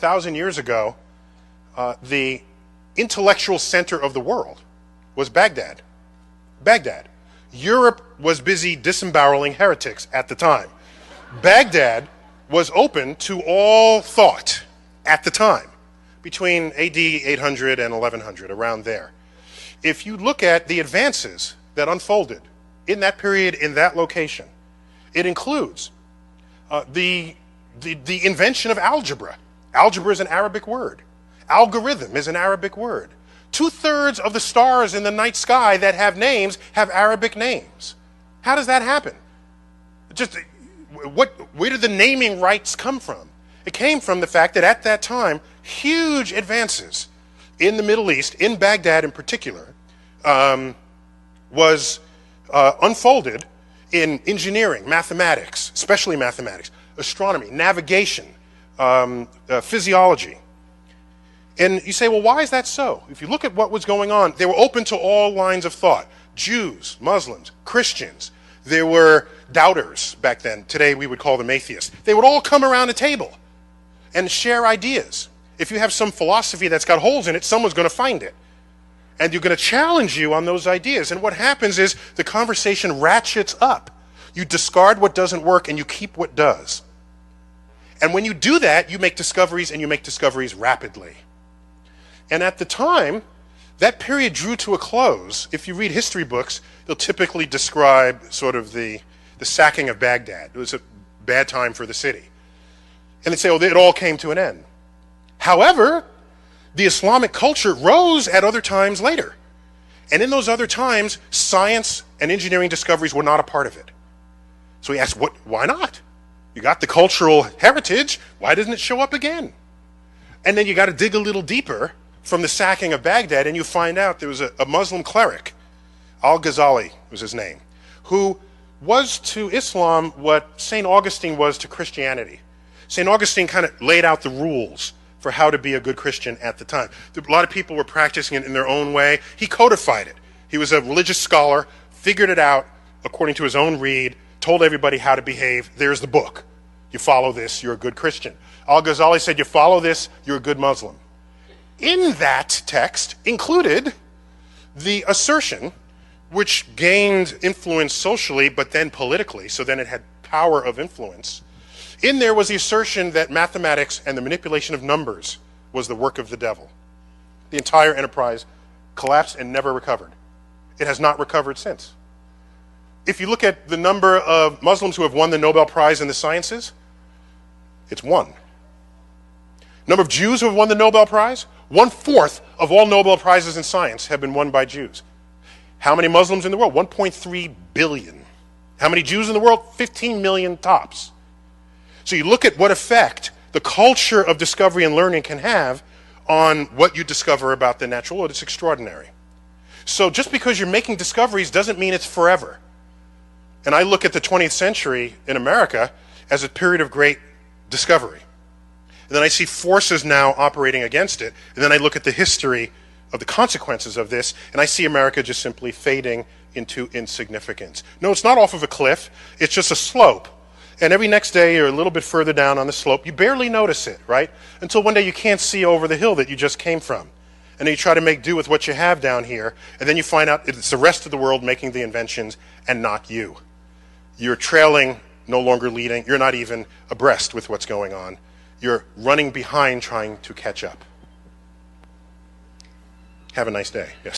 1,000 years ago, the intellectual center of the world was Baghdad. Baghdad. Europe was busy disemboweling heretics at the time. Baghdad was open to all thought at the time, between AD 800 and 1100, around there. If you look at the advances that unfolded in that period, in that location, it includes the invention of algebra. Algebra is an Arabic word. Algorithm is an Arabic word. 2/3 of the stars in the night sky that have names have Arabic names. How does that happen? Where did the naming rights come from? It came from the fact that at that time, huge advances in the Middle East, in Baghdad in particular, was unfolded in engineering, mathematics, especially mathematics, astronomy, navigation, physiology. And you say, well, why is that so? If you look at what was going on, they were open to all lines of thought. Jews, Muslims, Christians. There were doubters back then. Today we would call them atheists. They would all come around a table and share ideas. If you have some philosophy that's got holes in it, someone's going to find it. And you're going to challenge you on those ideas. And what happens is the conversation ratchets up. You discard what doesn't work and you keep what does. And when you do that, you make discoveries, and you make discoveries rapidly. And at the time, that period drew to a close. If you read history books, they'll typically describe sort of the sacking of Baghdad. It was a bad time for the city. And they say, oh, it all came to an end. However, the Islamic culture rose at other times later. And in those other times, science and engineering discoveries were not a part of it. So he asked, why not? You got the cultural heritage, why doesn't it show up again? And then you got to dig a little deeper from the sacking of Baghdad, and you find out there was a Muslim cleric, Al-Ghazali was his name, who was to Islam what St. Augustine was to Christianity. St. Augustine kind of laid out the rules for how to be a good Christian at the time. A lot of people were practicing it in their own way. He codified it. He was a religious scholar, figured it out according to his own read, told everybody how to behave. There's the book. You follow this, you're a good Christian. Al-Ghazali said, you follow this, you're a good Muslim. In that text included the assertion, which gained influence socially, but then politically, so then it had power of influence. In there was the assertion that mathematics and the manipulation of numbers was the work of the devil. The entire enterprise collapsed and never recovered. It has not recovered since. If you look at the number of Muslims who have won the Nobel Prize in the sciences, it's one. Number of Jews who have won the Nobel Prize, 1/4 of all Nobel Prizes in science have been won by Jews. How many Muslims in the world? 1.3 billion. How many Jews in the world? 15 million tops. So you look at what effect the culture of discovery and learning can have on what you discover about the natural world. It's extraordinary. So just because you're making discoveries doesn't mean it's forever. And I look at the 20th century in America as a period of great discovery. And then I see forces now operating against it. And then I look at the history of the consequences of this, and I see America just simply fading into insignificance. No, it's not off of a cliff. It's just a slope. And every next day you're a little bit further down on the slope. You barely notice it, right? Until one day you can't see over the hill that you just came from. And then you try to make do with what you have down here, and then you find out it's the rest of the world making the inventions and not you. You're trailing, no longer leading. You're not even abreast with what's going on. You're running behind trying to catch up. Have a nice day. Yes.